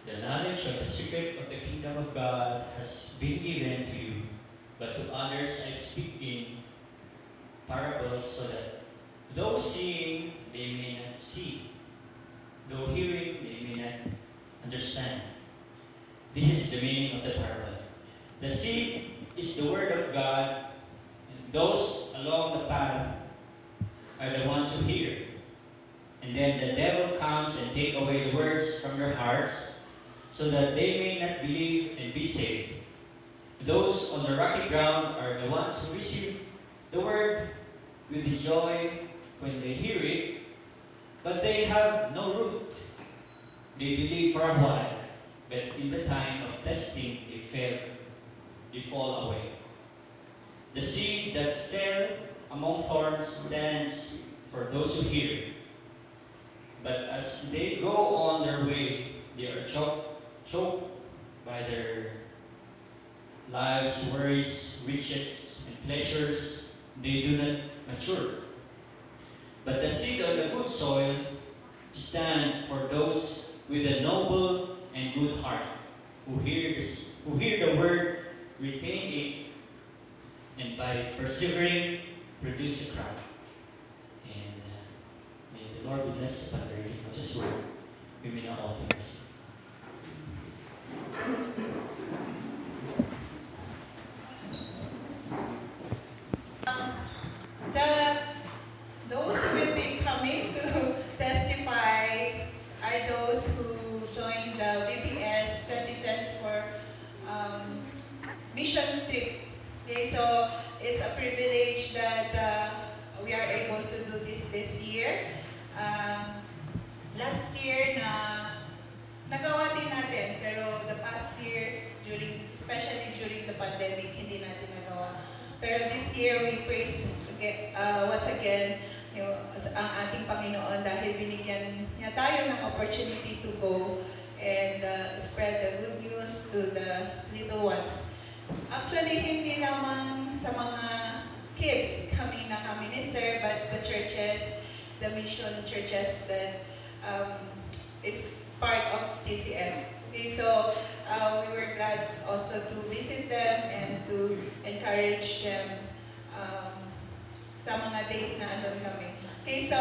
The knowledge of the secret of the kingdom of God has been given to you, but to others I speak in parables, so that though seeing they may not see, though hearing they may not understand. This is the meaning of the parable. The seed is the word of God, and those along the path are the ones who hear. And then the devil comes and take away the words from their hearts, so that they may not believe and be saved. Those on the rocky ground are the ones who receive the word with joy when they hear it, but they have no root. They believe for a while, but in the time of testing they fall away. The seed that fell among thorns stands for those who hear. But as they go on their way, they are choked by their lives, worries, riches, and pleasures. They do not mature. But the seed of the good soil stand for those with a noble and good heart, who hear the word, retain it, and by persevering, produce a crop. And may the Lord bless upon the reading of His word. We may now all take our seat. Those who will be coming to testify are those who joined the VBS 2024 mission trip. Okay, so it's a privilege that we are able to do this year. Last year nagawa din natin, pero the past years, especially during the pandemic, hindi natin nagawa. Pero this year, we praise once again ang ating Panginoon dahil binigyan niya tayo ng opportunity to go and spread the good news to the little ones. Actually, hindi lamang sa mga kids kami naka-minister, but the churches, the mission churches that is part of TCM. Okay, so we were glad also to visit them and to encourage them sa mga days na andun kami. Okay, so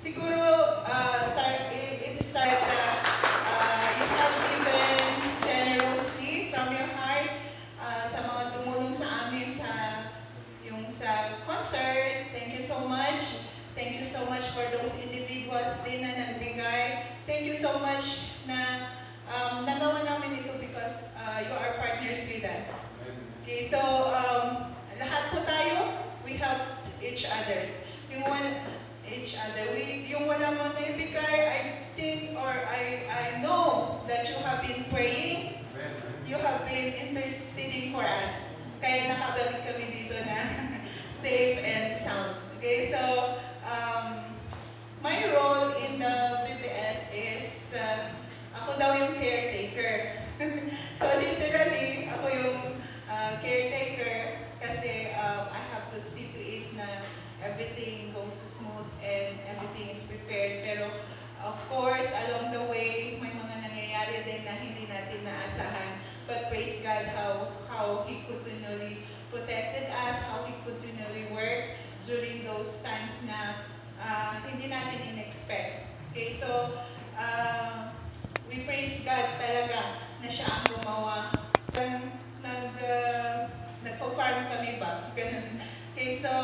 siguro it start you have given generously from your heart sa mga tumulong sa amin sa concert. Thank you so much. Thank you so much for those individuals din na nagbigay. Thank you so much na nagawa namin ito because you are partners with us. Okay, so lahat po tayo, we help each other. Yung wala mo na ibigay, I think or I know that you have been praying, you have been interceding for us. Kaya nakabalik kami dito na safe and sound. Okay, so my role in the VBS is ako daw yung caretaker. So literally, ako yung caretaker kasi I have to see to it na everything goes smooth and everything is prepared. Pero of course, along the way, may mga nangyayari din na hindi natin naasahan. But praise God how He continually protected us, how He continually worked during those times na hindi natin in-expect. Okay, so we praise God talaga na siya ang gumawa. So, nagpo-farm kami ba? Ganun. Okay, so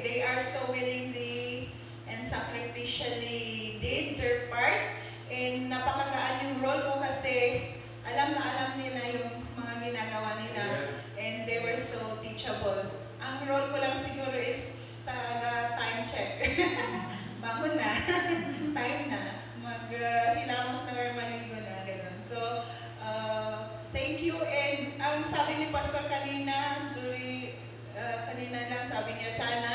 they are so willingly and sacrificially did their part. And napakagaan yung role ko kasi alam na alam nila yung mga ginagawa nila. And they were so teachable. Ang role ko lang siguro is time check. Bangon na. Time na. Hilamos na or maligo na. Ganun. So, thank you. And ang sabi ni Pastor kanina, kanina lang sabi niya, sana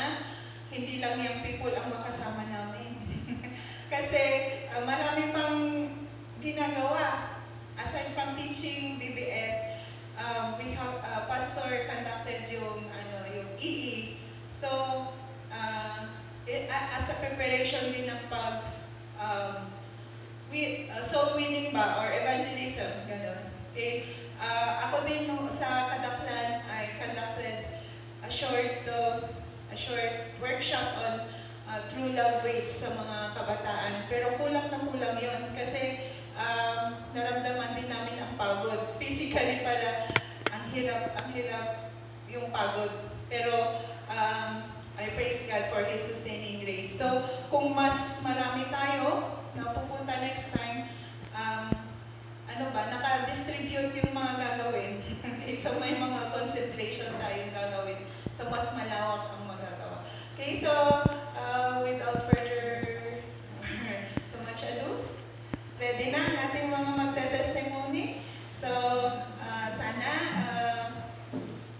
hindi lang yung people ang makasama namin. Kasi marami pang ginagawa. Aside from teaching BBS, we have Pastor conducted yung EE. So, as a preparation din ng soul winning ba or evangelism, gano'n. Okay? Ako din no, sa Kadaklan, I conducted a short workshop on true love waits sa mga kabataan. Pero kulang na kulang yun kasi naramdaman din namin ang pagod. Physically pala, ang hirap yung pagod. Pero I praise God for His sustaining grace. So, kung mas marami tayo na pupunta next time, naka-distribute yung mga gagawin. Okay, so may mga concentration tayong gagawin. So, mas malawak ang magagawa. Okay, so, without further so much ado, ready na ang ating mga magte-testimony. So, sana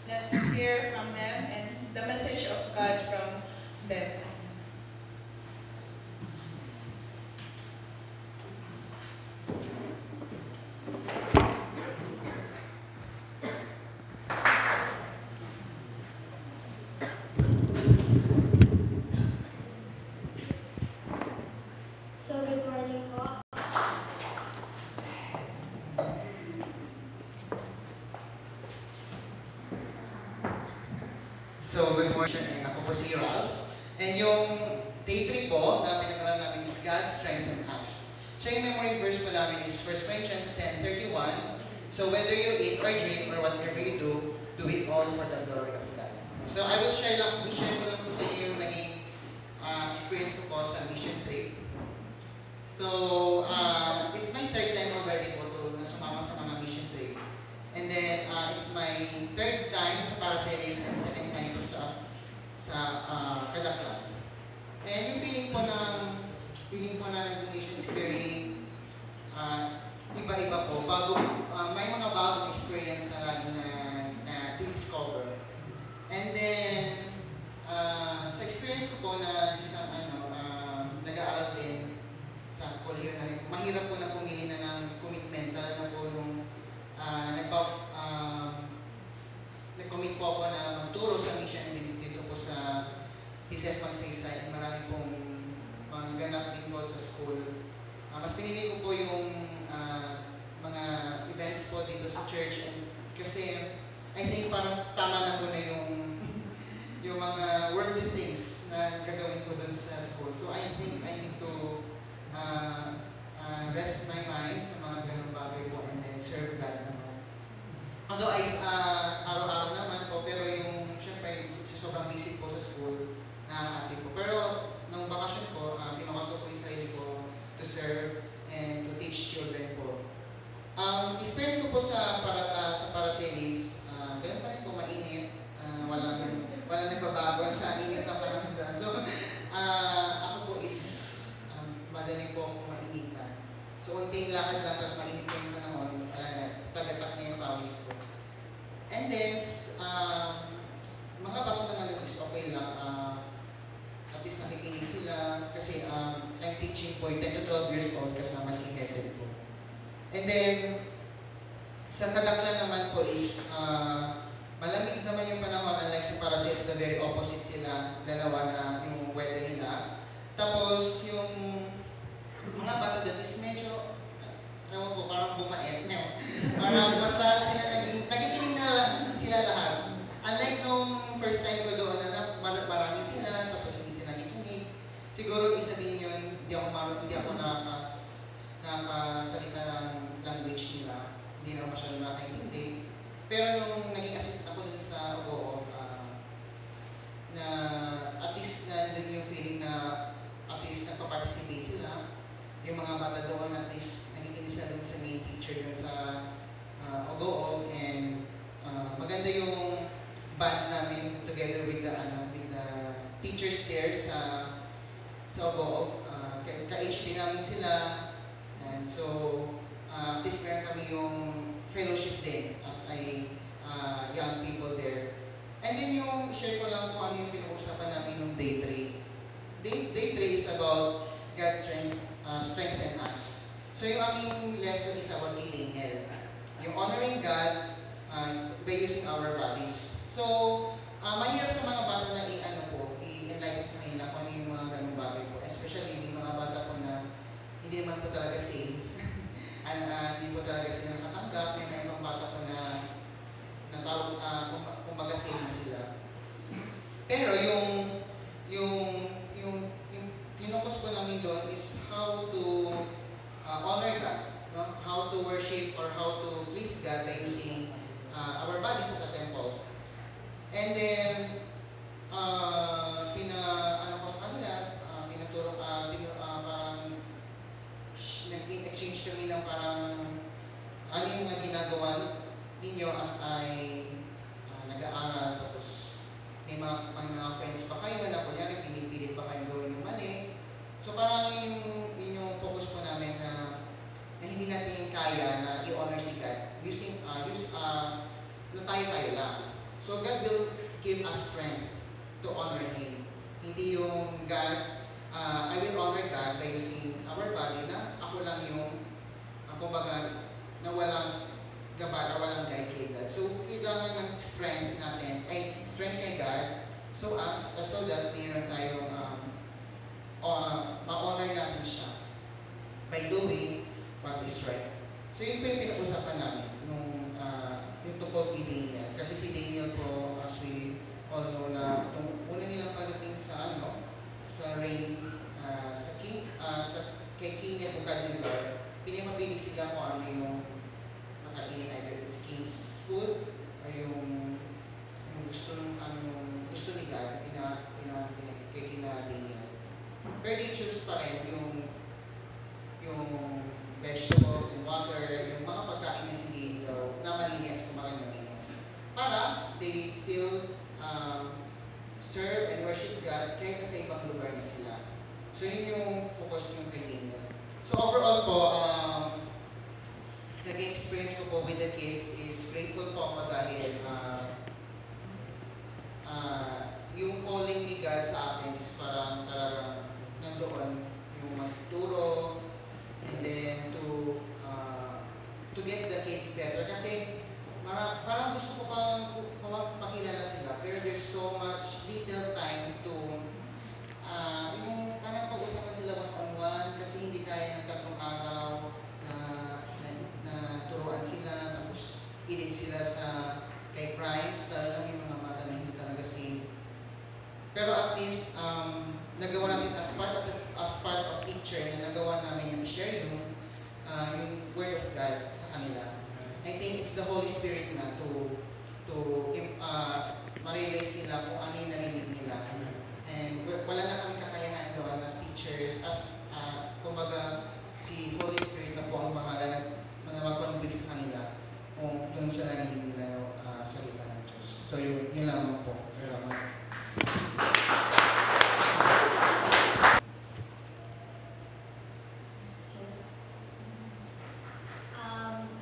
let's hear from them and the message of God from them. So, good morning po. So, good morning. Ako po si Ralph. And yung day 3 po na pinag-aralan namin is God strengthen us. So, yung memory verse po namin is 1 Corinthians 10:31. So, whether you eat or drink or whatever you do it all for the glory of God. So, I will share ko lang po sa inyo yung naging experience ko po sa mission trip. So, it's my third time already po na sumama sa mga mission trip. And then, it's my third time sa Paracelis and second time po sa Kadaklan. And yung feeling po na nag-mission experience, iba-iba po. May mga bagong experience na lagi na discover. And then, sa experience ko po na isang nag-aaral din sa college na rin, mahirap po na pumili na ng commitment, lalo na po nung nag-commit po ako na magturo sa mission dito po sa PCF Magsaysay. Marami pong mga ganap din po sa school. Mas pinili ko po yung mga events po dito sa church kasi I think parang tama na po na yung mga worldly things na gagawin ko dun sa school. So I think I need to rest my mind sa mga ganung bagay po and then serve God naman. Although araw-araw naman po, pero yung syempre sobrang busy po sa school na ate ko. Pero nung bakasyon po, pinakas ko po yung sarili ko to serve and to teach children po. Experience ko po sa Paracelis, ganun pa rin po mainit. Walang nagbabago sa init na panahon. So, ako po is madaling po akong mainitan. So, unting lakad lang, tapos mainit po yung panahon, tagatak na yung pawis ko. And then, mga bago naman is okay lang. At least nakikinig sila kasi I'm teaching po 10 to 12 years old kasama si Hesed po. And then, sa Kadaklan naman po is malamig naman yung panahon, unlike sa Paracelis na very opposite sila, dalawa na yung weather nila. Tapos yung mga bata doon is medyo, ewan po, parang bumait. Parang basta sila nagikinig na sila lahat. Unlike nung first time ko doon na marami sila, tapos hindi sila nagikinig. Siguro isa din yun, hindi ako nakakasalita ng language nila. Hindi na masyadong nakakaintindi. Pero nung naging assistant ako dun sa OGO, na at least na dun yung feeling na at least nagpa-participate sila. Yung mga bata doon at least nakikinig sila dun sa main teacher dun sa OGO and maganda yung band namin together with the teachers there sa OGO. Ka-HD namin sila and so at least meron kami yung fellowship din as young people there. And then yung share ko lang kung ano yung pinag-uusapan namin yung day 3. Day 3 is about God strengthen us. So yung aming lesson is about eating health. Yung honoring God by using our bodies. So, mahirap sa mga bata na i-enlighten sa kanila kung ano yung mga ganung bagay po. Especially yung mga bata po na hindi po talaga sila nakatanggap. May mga ibang bata po na natawag, kumbaga same na sila. Pero yung pinocus po namin doon is how to honor God, no? How to worship or how to please God by using our bodies as a temple. And then, ano ko sa kanila, pinaturo, parang nag-exchange kami ng parang ano yung mga ginagawa ninyo as ay nag-aaral, tapos may mga friends pa kayo na kunyari pinipilit pa kayo gawin yung mali. So parang yun yung focus po namin na hindi natin kaya na i-honor si God using na tayo lang. So God will give us strength to honor Him. Hindi yung God, I will honor God by using our body na ako lang yung kumbaga na walang gabara, walang guide kay God. So kailangan ng strength natin, strength kay God, so that mayroon tayong ma-honor natin siya by doing what is right. So yun po yung pinag-usapan namin yung tungkol kay Daniel. Kasi si Daniel po, as we all know na una nilang pagdating sa reign, kay King Nebuchadnezzar, pinapabili sila kung ano yung makainin, either it's king's food or yung gusto ni God kay Daniel. Pero they choose pa rin yung vegetables and water, yung mga pagkain na hindi daw na malinis, kumakain malinis. Para they still serve and worship God kahit nasa ibang lugar na sila. So yun yung focus yung kay Daniel. So overall po, naging experience ko po with the kids is grateful po ako dahil yung calling ni God sa akin is parang talagang nandoon yung magtuturo and then to get the kids better kasi parang gusto ko pang pakilala sila pero there's so much little time to yung parang pag-usapan sila one-on-one kasi hindi kaya ng 3 araw na turuan sila tapos ilid sila sa kay Christ lalo yung mga bata na hindi talaga same. Pero at least nagawa natin as part of teacher na nagawa namin yung share yung word of God sa kanila. I think it's the Holy Spirit na to ma-realize nila kung ano yung narinig nila. And wala na kami kakayahan doon as teachers, as kumbaga si Holy Spirit na po ang bahala na mag-convict sa kanila kung doon sa narinig nila yung salita ng Diyos. So yun lang po. Salamat.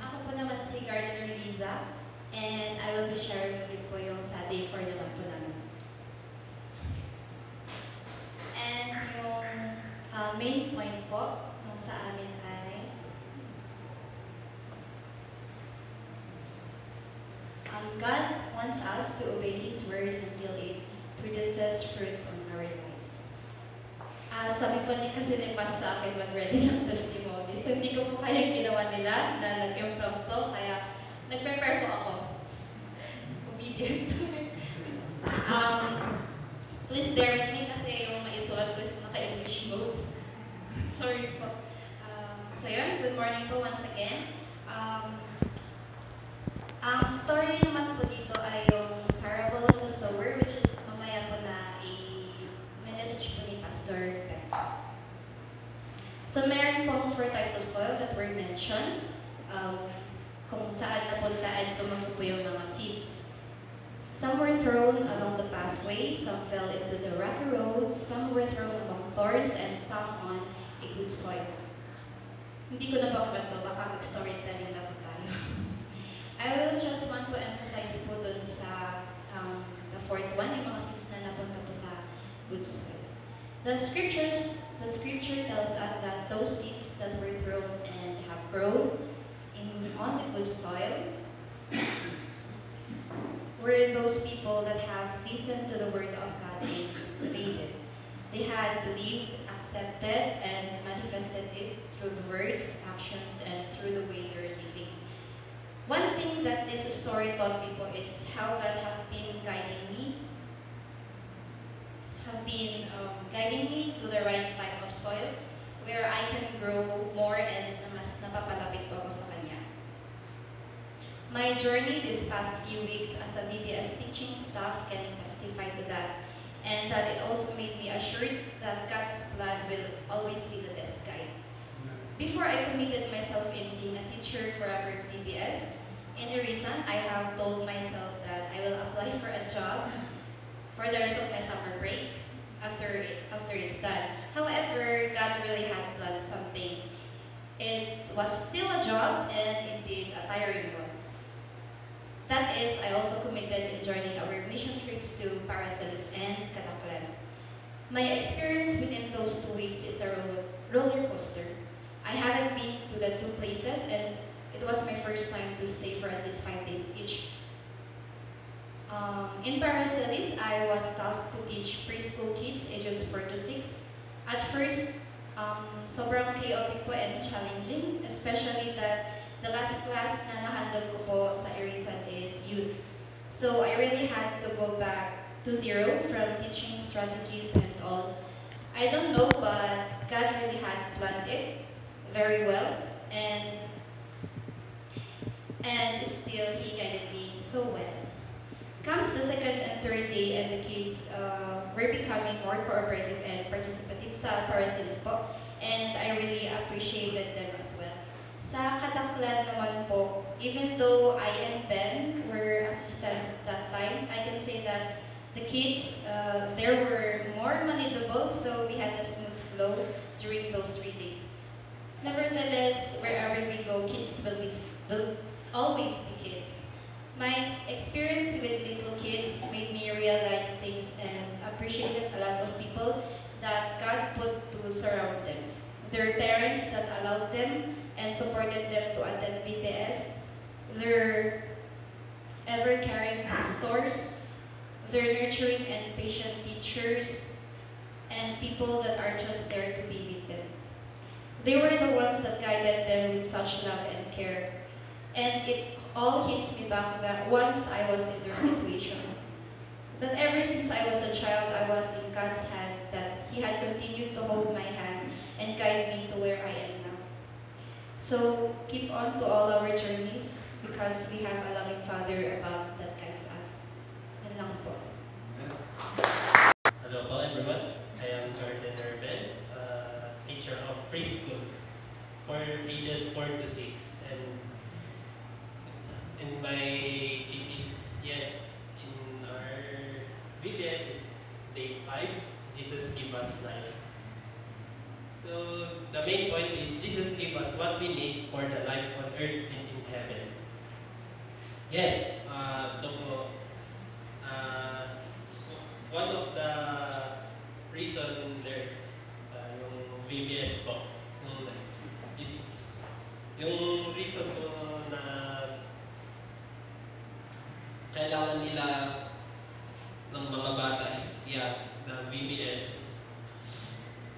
Ako po naman si Gardener Liza, and I will be sharing with you po yung sa day 4 naman po namin. And yung main point po nung sa amin ay God wants us to obey His word until it produces fruits on our lives. Sabi po ni kasi ni Pastor sa akin mag-ready ng testimony. So hindi ko po kayang ginawa nila na nag-impromptu, kaya nag-prepare po ako. Obedient. Please bear with me kasi yung maisulat ko is naka-English mode. Sorry po. So yun, good morning po once again. Ang story naman po dito ay yung parable of the sower, which is mamaya po na i-message po ni Pastor Ben. So meron pong 4 types of soil that were mentioned, kung saan napuntaan tumakbo po yung mga seeds. Some were thrown along the pathway, some fell into the rocky road, some were thrown among thorns, and some on a good soil. Hindi ko na ba kwento, baka mag-storytelling na po tayo. I will just want to emphasize po dun sa the 4th one, yung mga seeds na napunta po sa good soil. The scripture tells us that those seeds that were thrown and have grown on the good soil were those people that have listened to the word of God and obeyed it. They had believed, accepted and manifested it through the words, actions, and through the way you're living. One thing that this story taught people is how God have been guiding me, to the right type of soil where I can grow more and mas napapalapit po ako sa Kanya. My journey this past few weeks as a DBS teaching staff can testify to that, and that it also made me assured that God's plan will always be the best guide. Before I committed myself in being a teacher forever DBS, in a reason I have told myself that I will apply for a job for the rest of my summer break after it's done. However, God really had planned something. It was still a job and indeed a tiring one. That is, I also committed in joining our mission trips to Paracelis and Kataklan. My experience within those 2 weeks is a roller coaster. I hadn't been to the 2 places, and it was my first time to stay for at least 5 days each. In Paracelis, I was tasked to teach preschool kids ages 4 to 6. At first, sobrang chaotic po and challenging, especially that the last class na nahandle ko po sa Irisan is youth. So I really had to go back to zero from teaching strategies and all. I don't know, but God really had planned it very well, and still He guided me so well. Comes the second and third day, and the kids were becoming more cooperative and participative sa Paracelis po, and I really appreciated them as well. Sa Kataklan naman po, even though I and Ben were assistants at that time, I can say that the kids there were more manageable, so we had a smooth flow during those 3 days. Nevertheless, wherever we go, kids will always be kids. My experience with little kids made me realize things and appreciated a lot of people that God put to surround them. Their parents that allowed them and supported them to attend BTS, their ever-caring pastors, their nurturing and patient teachers, and people that are just there to be with them. They were the ones that guided them with such love and care. And it all hits me back that once I was in their situation, that ever since I was a child, I was in God's hand, that He had continued to hold my hand and guide me to where I am now. So keep on to all our journeys, because we have a loving Father above that guides us. Yan lang po. Hello po everyone. I am Jordan Urban, teacher of preschool for ages 4 to 6. And in my yes, in our VBS is day 5, Jesus give us life. So the main point is Jesus gave us what we need for the life on earth and in heaven. Yes, one of the reason there's yung VBS po is yung reason ko na kailangan nila ng mga bata is the VBS.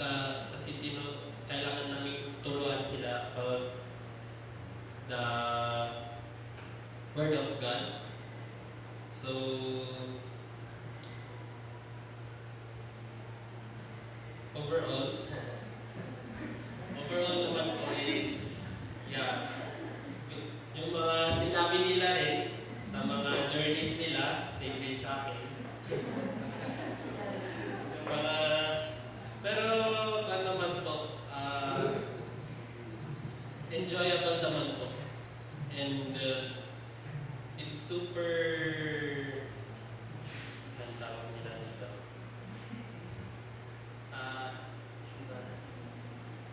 Kasi kailangan namin turuan sila about the Word of God. So overall naman po is yung mga sinabi nila rin sa mga journeys nila, same din sa akin. Yung mga pero ano naman po, enjoyable naman po. And it's super, ang tawag nila dito?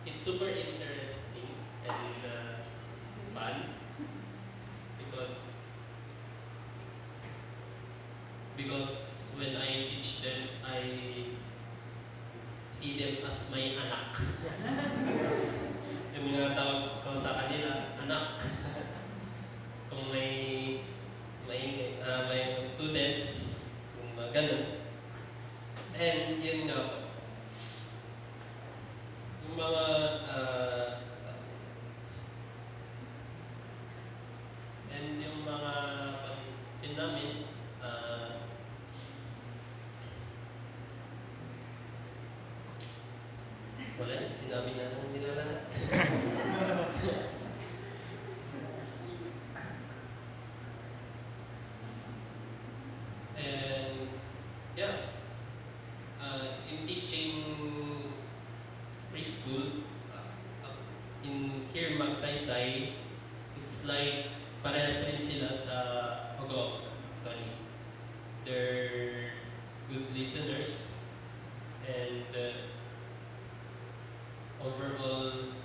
It's super interesting and fun because when I teach them, I see them as my anak. Yung mga tawag ko sa kanila, anak. Kung may students, kung ganun. And yun nga po. mga and yung mga pamilya namin wala, sinabi na lang nila lahat. And yeah, in teaching preschool in here Magsaysay, it's like parehas rin sila sa Ogok. Actually, they're good listeners and overall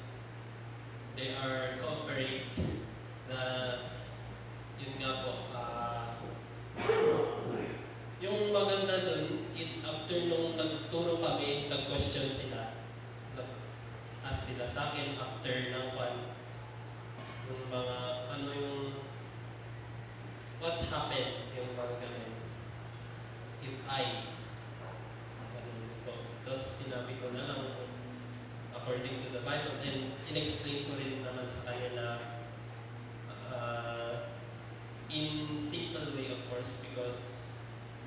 they are cooperate na yun nga po yung maganda dun is after nung nagturo kami, nag-question sila, nag-ask sila sa akin after ng yung mga ano yung what happened, yung mga ganun, if I ganun po. Tapos sinabi ko na lang according to the Bible and in-explain ko rin naman sa kanya na in simple way of course because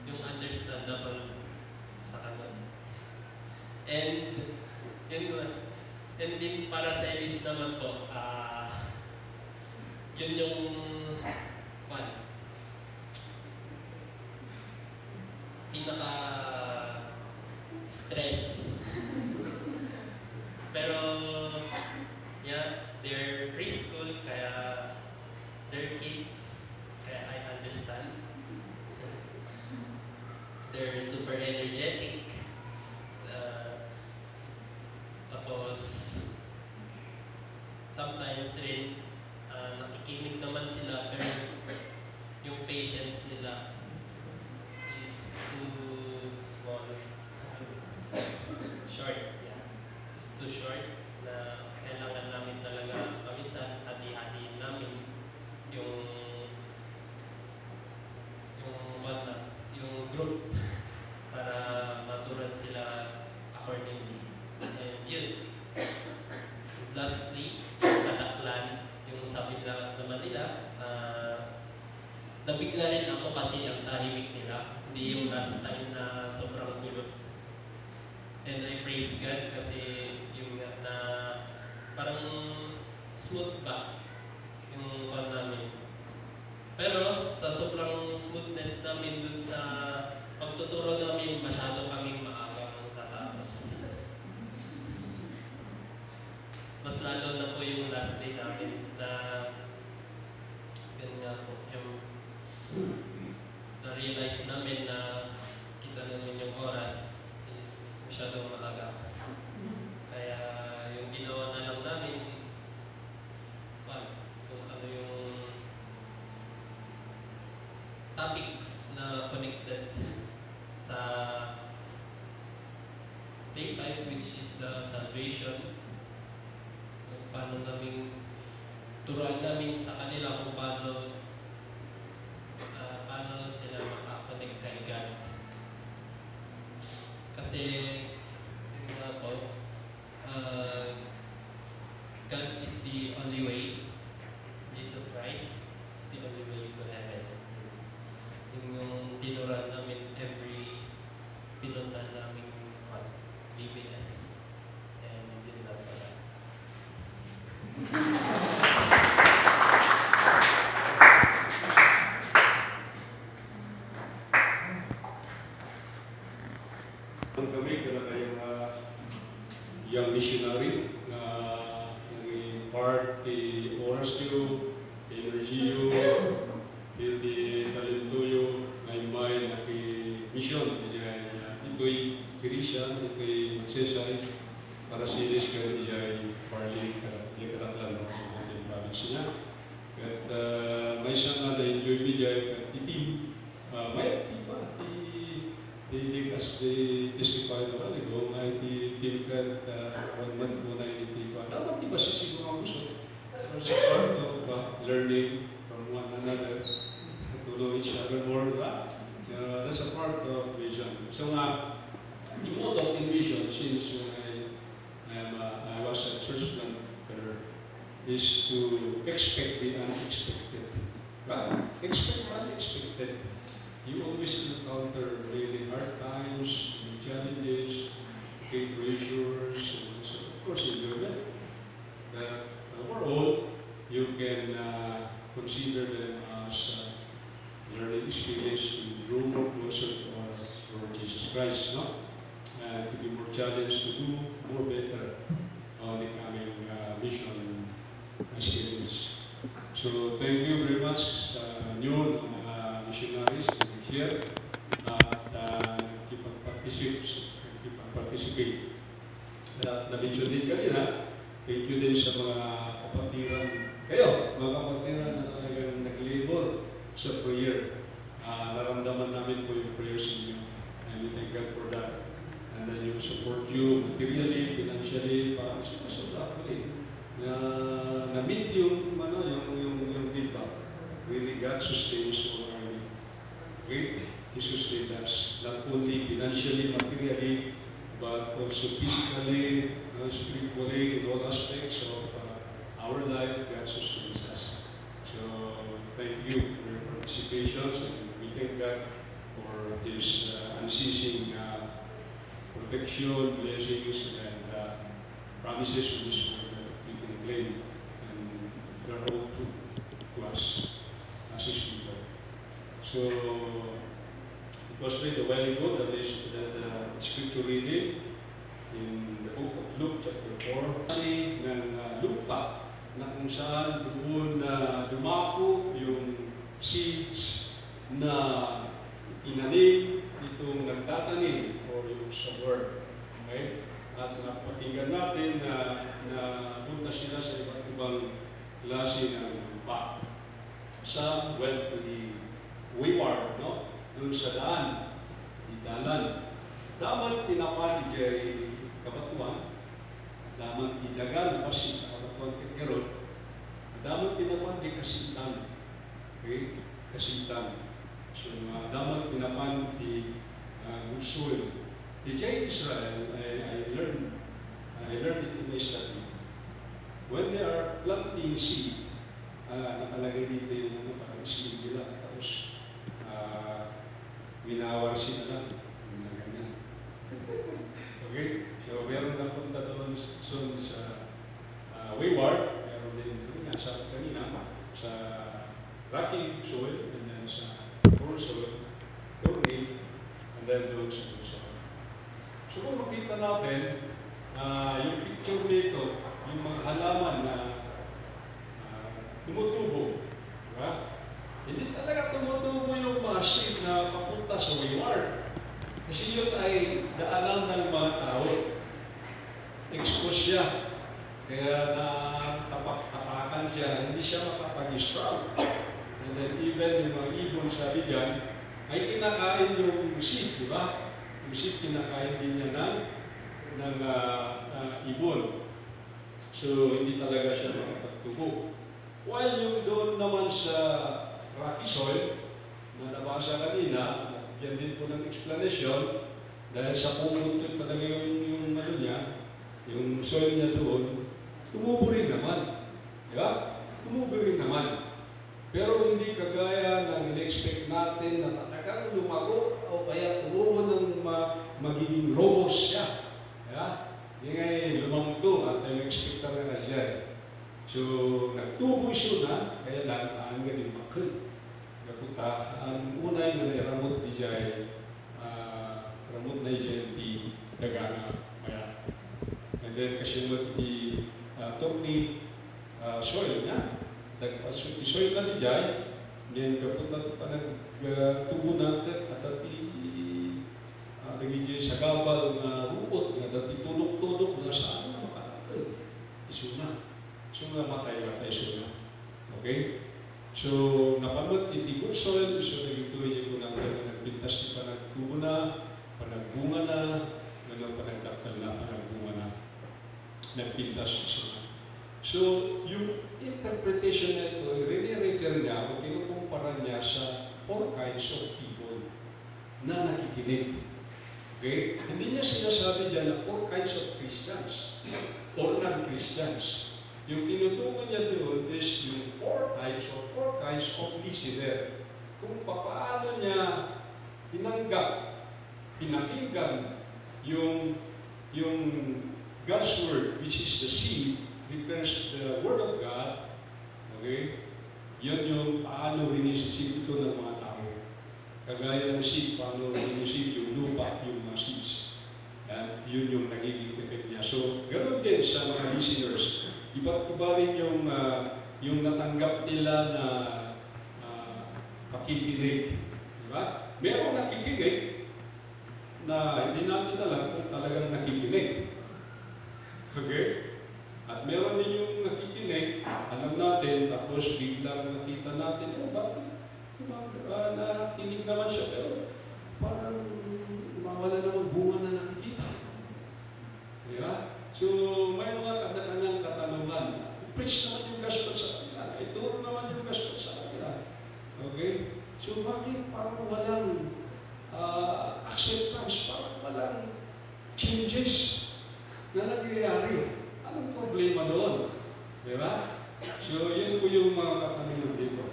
yung understandable sa kanya. And yun nga. And din para sa Elise naman po, yun yung pinaka stress. Pero yeah, they're preschool kaya they're kids kaya I understand. They're super energetic. Tapos sometimes rin nakikinig naman sila pero yung patience nila is too small, short, yeah. It's too short na kailangan namin talaga paminsan hati-hatiin namin yung group para maturan sila accordingly. And yun. Lastly, yung kataklan, yung sabi naman nila, nabigla rin ako kasi ang tahimik nila. Hindi yung last time na sobrang gulo. And I praise God kasi yung na parang smooth ba yung namin. Pero sa sobrang smoothness namin dun sa pagtuturo namin, masyado kaming maagang tatapos. Mas lalo na po yung last day namin na ganun nga po yung na-realize namin na kita namin yung oras is masyadong maaga. Kaya yung ginawa na lang namin is kung ano yung topics na connected sa day 5 which is the salvation. Kung paano namin turuan namin sa kanila kung paano sila makakonect kay God. Kasi yun nga po, God is the only way. Jesus Christ is the only way to heaven. Yung tinuran namin every pinuntan namin BBS and yun lang pala. Kami talaga yung young missionary na naging part the oras nyo, energy nyo, hindi talento nyo, na imay na mission. Ito'y Christian, ito'y magsasay para sinis ka iya'y parli karaklan ng ating province niya. At may isang na-enjoy mi dyan at itim. May iba, di as they testify na rin, no? May itim ka 1 month mo na itim pa. Dapat iba siguro ang gusto. It's part of learning from one another to know each other more. That's a part of vision. So in mode of vision, since I is to expect the unexpected. Right? Expect the unexpected. You always encounter really hard times, challenges, great pressures, and so of course you do that. But overall, you can consider them as learning experience to grow more closer to our Lord Jesus Christ, no? And to be more challenged to do more better on the coming mission experience. So thank you very much sa new missionaries who are here at participate. Na-mention din kanina, thank you din sa mga kapatiran kayo, mga kapatiran na talagang nag-labor sa prayer. Naramdaman namin po yung prayers ninyo. And we thank God for that. And then you support you materially, financially, parang sobra ko na-meet yung feedback. Really, God sustains our great. He sustains us, not only financially, materially, but also physically, spiritually, in all aspects of our life. God sustains us. So, thank you for your participation, and we thank God for this unceasing protection, blessings, and promises of this word that we can claim and are all to us as His people. So, it was read a while ago that the scripture reading in the book of Luke chapter 4 kasi ng lupa na kung saan doon dumako yung seeds na inanim itong nagtatanim o yung sa word. Okay? At napakinggan natin na punta sila sa iba't ibang klase ng lupa. Some went to the wayward, no? Doon sa daan, di dalan. Daman tinapan kay kabatuan, daman ilagan kasi kabatuan kay Herod, daman tinapan kay kasintan. Okay? Kasintan. So, daman tinapan kay Gusul. The Giant Israel, I learned it in my study. When they are planting seed, nakalagay dito yung parang seed nila, tapos minawar sila lang, na ganyan. Okay? So, meron na punta doon sa wayward, meron din doon nga sa kanina, sa rocky soil, and then sa poor soil, thorny, and then doon sa good soil. So, kung makita natin, yung picture dito, yung mga halaman na tumutubo, diba? Hindi talaga tumutubo yung mga seed na papunta sa wayward. Kasi yun ay daanan ng mga tao. Expose siya. Kaya tapakan siya, hindi siya makapag-sprout. And then even yung mga ibon sabi dyan, ay kinakain yung seed, di ba? Yung seed kinakain din niya ng ibon. So hindi talaga siya makapagtubo. While yung doon naman sa rocky soil, na nabasa kanina, yan din po ng explanation, dahil sa pumuntot talaga yung soil niya doon, tumubo rin naman. Di ba? Tumubo rin naman. Pero hindi kagaya ng in-expect natin na talagang lumago o kaya tumubo ng magiging robust siya. Di ba? Hindi nga lumangto at in-expect talaga siya. So, nagtubo siya na, kaya lang ang galing makul. Kapunta, ang unay na ramot ni Jai, di dagana maya. And then, kasi di thorny soil niya, soil na ni Jai, then kapunta pa nagtubo natin at nagiging sa gabal na rupot, at tulok-tulok na saan na makakakal. Isuna. So, namatay suna. Okay? So, napanood iti good soil, so nagituloy ko na nagbintas ni panagtubo na, panagbunga na, panagdaktal na, panagbunga na, nagbintas ni suna. So, yung interpretation na ito, re-refer niya, o kinukumpara niya sa 4 kinds of people na nakikinig. Okay? Hindi niya sinasabi dyan na 4 kinds of Christians or non-Christians. Yung tinutukoy niya doon is yung four kinds of listener. Kung paano niya tinanggap, pinakinggan yung God's Word, which is the seed, refers the Word of God, okay? Yun yung paano rinisip ito ng mga tao. Kagaya ng seed, paano rinisip yung lupa, yung mga seeds. Yan, yun yung nagiging effect niya. So, ganoon din sa mga listeners. Iba't iba rin yung natanggap nila na pakikinig. Diba? Merong nakikinig na hindi natin alam kung talagang nakikinig. Okay? At meron din yung nakikinig, alam natin, tapos biglang nakita natin, bakit? Nakikinig naman siya, pero parang mawala naman bunga na nakikita. Diba? So, may mga kanya-kanyang katanungan. Preach naman yung gospel sa kanila. Ituro naman yung gospel sa kanila. Okay? So, bakit parang walang acceptance, parang walang changes na nangyayari? Anong problema doon? Diba? So, yun po yung mga katanungan dito.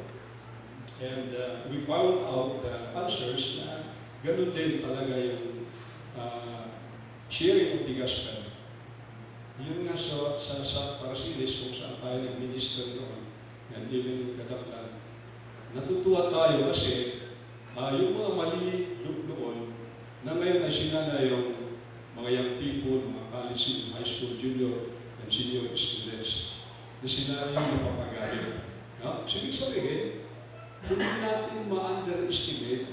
And we found out the answers na ganun din talaga yung sharing of the gospel. Yun nga sa Parasilis, kung saan tayo nag-minister noon, and even in Kadaklan, natutuwa tayo kasi yung mga mali noon, na ngayon ay sila na yung mga young people, mga college, high school, junior, and senior students, na sila yung napapagaling. No? So, ibig sabihin, hindi natin ma-underestimate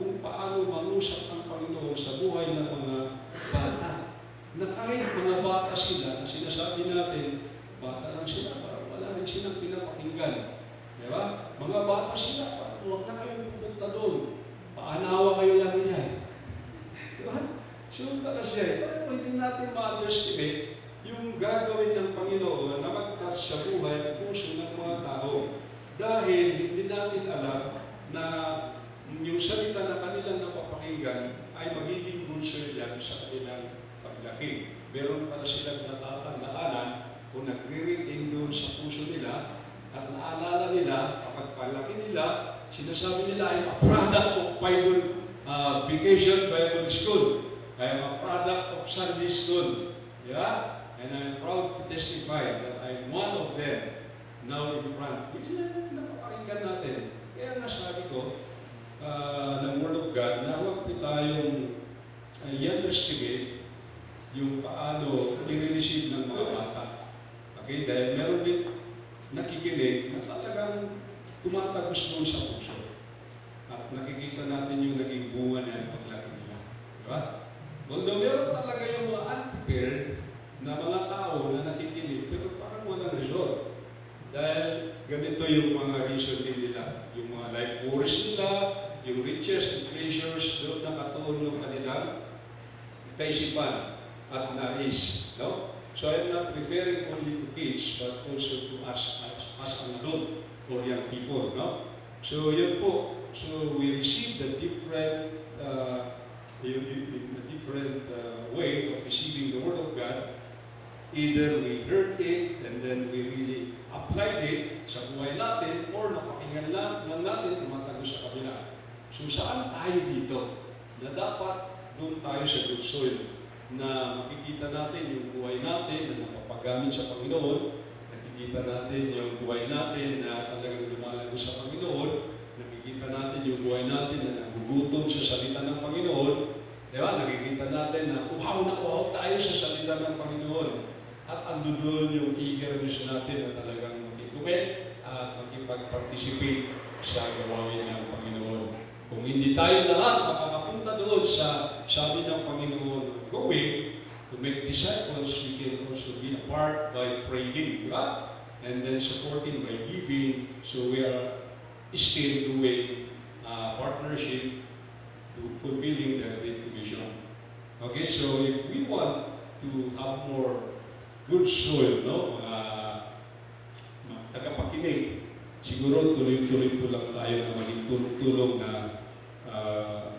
kung paano mangusap ang Panginoon sa buhay ng mga bata. Na kahit mga bata sila, sinasabi natin, bata lang sila, parang wala rin silang pinapakinggan. Diba? Mga bata sila, parang huwag na kayong pupunta doon. Paanawa kayo lang niya. Diba? So, talaga siya. Parang hindi natin ma-underestimate yung gagawin ng Panginoon na mag-touch sa buhay at puso ng mga tao. Dahil hindi natin alam na yung salita na kanilang napapakinggan ay magiging bunso yan sa kanilang paglaki. Meron pala silang natatandaanan kung nagre-retain doon sa puso nila at naalala nila, kapag palaki nila, sinasabi nila, I'm a product of Bible Vacation Bible School. I am a product of Sunday School. Yeah? And I'm proud to testify that I'm one of them now in front. Hindi na napapakinggan natin. Kaya nasabi ko ng Word of God na huwag po tayong i-underestimate yung paano i-receive ng mga bata. Okay? Dahil meron din nakikinig na talagang tumatagos doon sa puso. At nakikita natin yung naging bunga na yung paglaki nila. Diba? Although meron talaga yung mga unprepared na mga tao na nakikinig pero parang walang result. Dahil ganito yung mga reason din nila. Yung mga life worries nila, yung riches and treasures doon nakatuon ng kanilang kaisipan at nais. No? So I'm not referring only to kids but also to us as an adult or young people. No? So yun po. So we receive the different way of receiving the Word of God. Either we heard it and then we really applied it sa buhay natin or napakinggan lang natin tumatago sa kabila. So saan tayo dito? Na dapat doon tayo sa good soil na makikita natin yung buhay natin na napapagamit sa Panginoon, nakikita natin yung buhay natin na talagang lumalago sa Panginoon, nakikita natin yung buhay natin na nagugutom sa salita ng Panginoon, diba? Nakikita natin na uhaw tayo sa salita ng Panginoon. At ando doon yung eagerness natin na talagang makikumit at makipag-participate sa gawain ng Panginoon. Kung hindi tayo lahat makakapunta doon sa sabi ng Panginoon, going to make disciples, we can also be a part by praying, diba? And then supporting by giving. So we are still doing partnership to fulfilling the Great Commission. Okay, so if we want to have more good soil, no? Tagapakinig. Siguro tuloy-tuloy po lang tayo na maging tulong na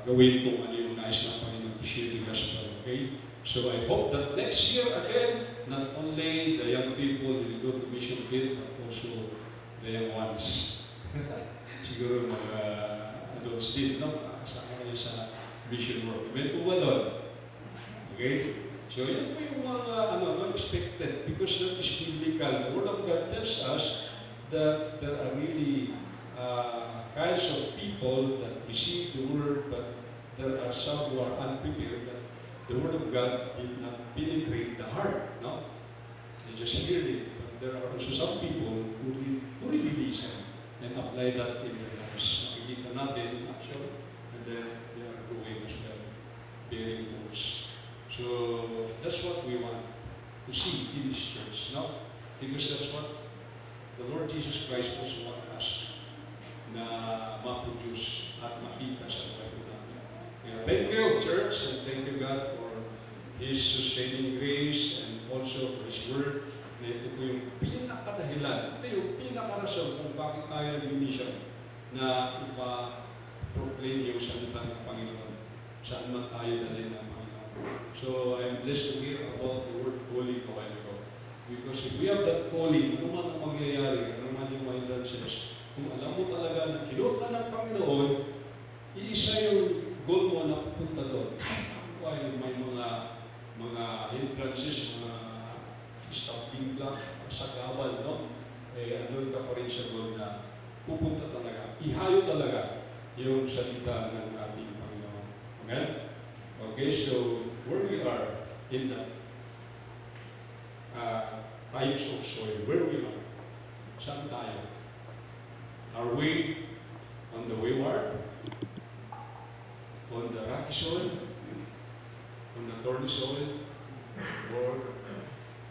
gawin kung ano yung nais ng Panginoon to share the gospel. Okay? So I hope that next year again, not only the young people will go to the young ones. Siguro mga adults din, no? Kasama kayo sa mission work. Amen po ba doon? Okay? So, yan po yung mga unexpected because that is biblical. The Word of God tells us that there are really kinds of people that receive the Word, but there are some who are unprepared that the Word of God did not penetrate the heart, no? They just hear it. But there are also some people who really listen and apply that in their lives. Nakikita natin in action, and then they are doing as well, bearing fruits. So that's what we want to see in this church, no? Because that's what the Lord Jesus Christ also wants us na ma-produce at makita sa buhay po natin. Thank you, church, and thank you, God, for His sustaining grace and also for His Word. Na ito po yung pinakadahilan, ito yung pinakarason kung bakit tayo nag-mission na ipa-proclaim yung salita ng Panginoon saan man tayo dalhin ng Panginoon. So, I'm blessed to hear about the word calling a while ago. Because if we have that calling, ano man ang mangyayari, ano man yung mga hindrances, kung alam mo talaga na kinuha ka ng Panginoon, iisa yung goal mo na pupunta doon. While may mga hindrances, mga stopping block, sagabal, no? Andun ka pa rin sa goal na pupunta talaga, ihayo talaga yung salita ng ating Panginoon. Amen? Okay, so where we are in the types of soil, where we are, saan tayo? Are we on the wayward? On the rocky soil? On the thorny soil? Or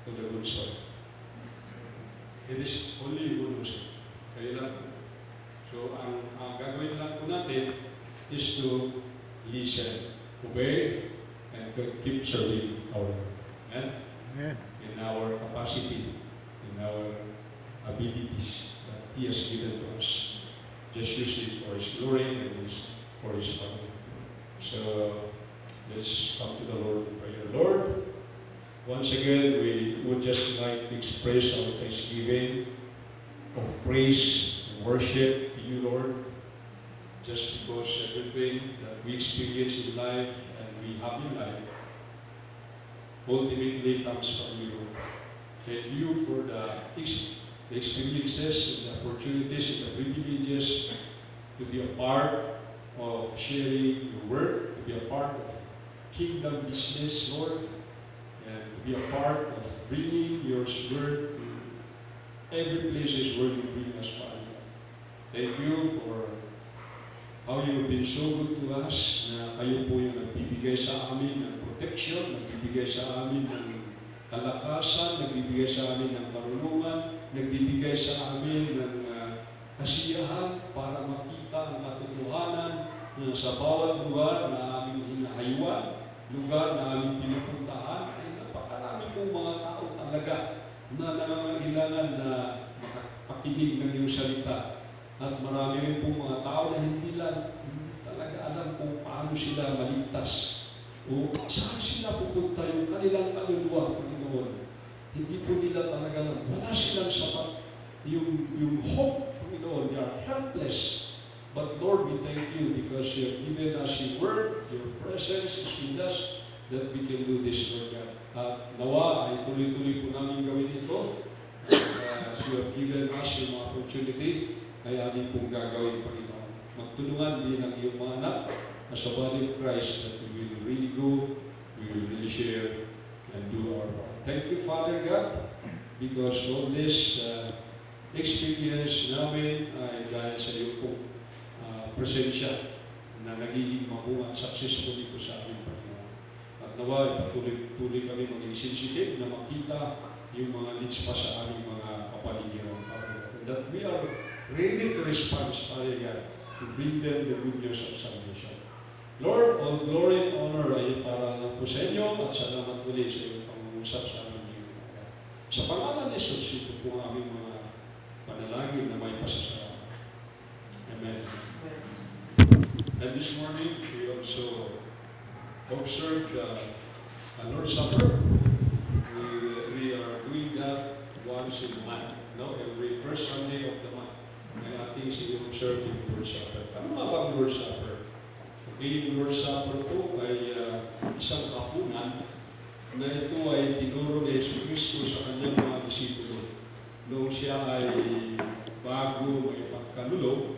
on the good soil? It is only good soil. Kaya lang. So, ang gagawin lang po natin is to listen, obey, and to keep serving our Lord. Amen? Amen. In our capacity, in our abilities that He has given to us. Just use it for His glory and for His power. So, let's come to the Lord in prayer. Lord, once again, we would just like to express our thanksgiving of praise and worship to you, Lord, just because everything that we experience in life and we have in life ultimately comes from you. Thank you for the experiences and the opportunities and the privileges to be a part of sharing your word, to be a part of kingdom business, Lord, and to be a part of bringing your word to every places where you bring us, Father. Thank you for how you've been so good to us, na kayo po yung nagbibigay sa amin ng protection, nagbibigay sa amin ng kalakasan, nagbibigay sa amin ng karunungan, nagbibigay sa amin ng kasiyahan para makita ang katotohanan na sa bawat lugar na aming hinahayuan, lugar na aming pinupuntahan, ay napakarami pong mga tao talaga na nangangailangan na makapakinig ng iyong salita. At marami rin pong mga tao na hindi talaga alam kung paano sila maligtas o saan sila pupunta yung kanilang kaluluwa, Panginoon. Hindi po nila talaga alam. Wala silang sapat yung hope, Panginoon. They are helpless. But Lord, we thank you because you have given us your word, your presence is with us, that we can do this, Lord God. At nawa ay tuloy-tuloy po namin gawin ito. As you have given us yung opportunity, ay amin pong gagawin, Panginoon. Magtulungan din ang iyong mga anak as a body of Christ that we will really go, we will really share, and do our part. Thank you, Father God, because all this experience namin ay dahil sa iyong pong presensya na nagiging mabuha at successful dito sa aming Panginoon. At nawa, patuloy kami maging sensitive na makita yung mga needs pa sa aming mga kapaligiran, Father. And that we are ready to respond, Father God, to bring them the good news of salvation. Lord, all glory and honor ay para lang po sa inyo at salamat ulit sa iyong pangungusap sa aming Panginoon. Sa pangalan ni Jesus, ito po ang aming mga panalangin na may pasasalamat. Amen. And this morning, we also observed the Lord's Supper. We are doing that once in a month, every first Sunday of the month. observe yung Lord's Supper. Ano nga ba ang Lord's Supper? Okay, yung Lord's Supper po ay isang hapunan na ito ay tinuro ni Yesu Cristo sa kanyang mga disipulo. Noong siya ay bago may pagkalulog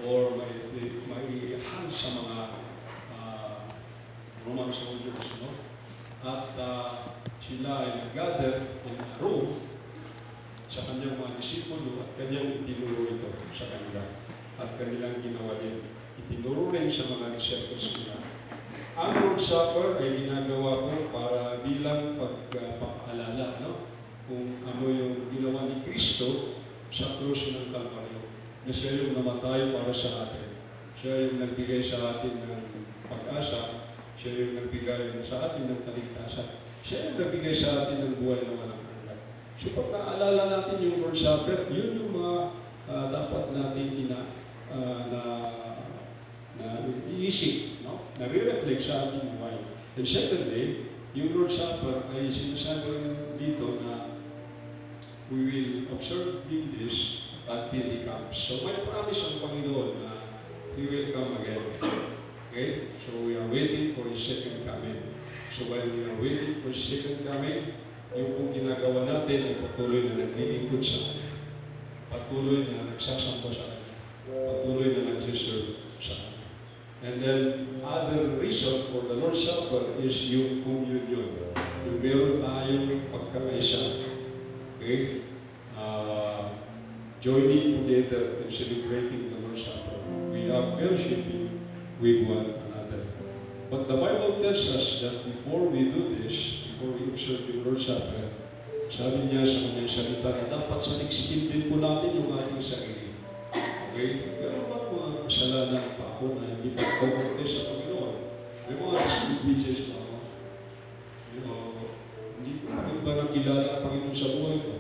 or may hand sa mga Roman soldiers, no? At sila ay nag-gather in Rome sa kanyang mga disipulo at kanyang itinuro ito sa kanila at kanilang ginawa din. Itinuro rin sa mga disciples nila. Ang Lord's Supper ay ginagawa ko para bilang pagpapaalala, no? Kung ano yung ginawa ni Kristo sa krus ng Kalbaryo. Na siya yung namatay para sa atin. Siya yung nagbigay sa atin ng pag-asa. Siya yung nagbigay sa atin ng kaligtasan. Siya yung nagbigay sa atin ng buhay na walang hanggan. So pag naalala natin yung Lord's Supper, yun yung mga dapat natin iisip, no? Nare-reflect sa ating buhay. And secondly, yung Lord's Supper ay sinasabi dito na we will observe this until He comes. So may promise ang Panginoon na He will come again. Okay? So we are waiting for His second coming. So while we are waiting for His second coming, yung kung ginagawa natin ay patuloy na naglilingkod sa Kanya. Patuloy na nagsasamba sa Kanya. Patuloy na nagsiserve sa Kanya. And then, other reason for the Lord's Supper is yung communion. Yung meron tayong pagkakaisa. Okay? Joining together and celebrating the Lord's Supper. We are fellowshipping with one another. But the Bible tells us that before we do this, before we observe the Lord's Supper, sabi niya sa kanyang salita na dapat saliksikin din po natin yung ating sarili. Okay? Pero ba mga kasalanan pa ako na hindi pa kumute sa Panginoon? May mga disobediences pa ako. Hindi ba nakilala ang Panginoon sa buhay ko?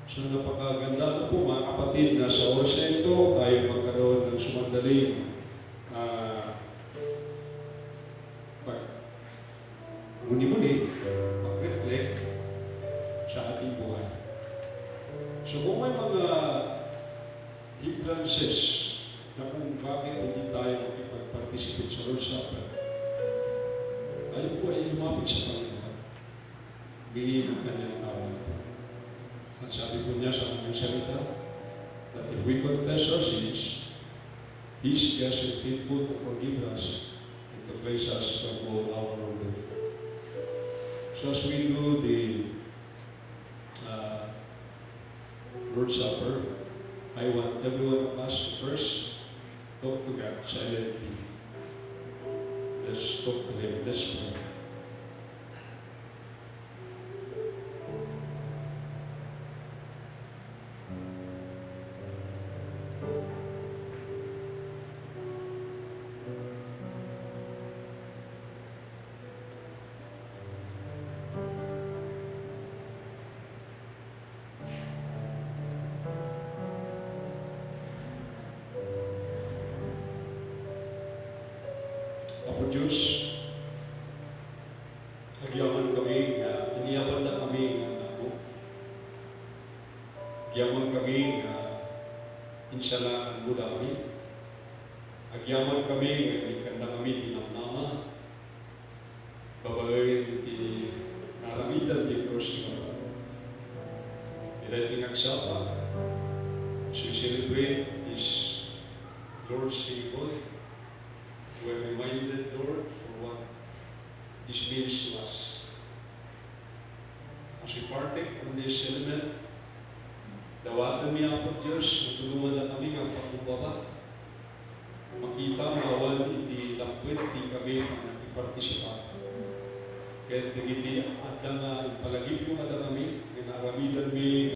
So napakaganda na po mga kapatid na sa oras na ito tayo magkaroon ng sumandaling muni-muni mag-reflect sa ating buhay. So kung may mga hindrances na kung bakit hindi tayo makipag-participate sa Lord's Supper, tayo po ay lumapit sa Panginoon. Bigyan ang kanyang awa. At sabi po niya sa kanyang salita, that if we confess our sins, He is just and faithful to forgive us and to place us from all our wrongdoing. So as we do the Lord's Supper, I want every one of us to first talk to God silently. Let's talk to Him. Let's pray. Apo Diyos, nagyaman kami na iniyaman na kami ng ako. Nagyaman kami na insalaan mo na kami. Nagyaman kami na ikanda kami tinamnama. Babaloy naramitan di Diyos na pinagsapa. So celebrate this Lord's table. We're reminded, Lord, for what this means to us. As we partake from this element, dawagan niya po Diyos, natulungan na kami ang pagkubaba. Makita mawan, hindi lampwit, hindi kami ang nakipartisipa. Kaya hindi at na palagip yung kami, ginaramidan mi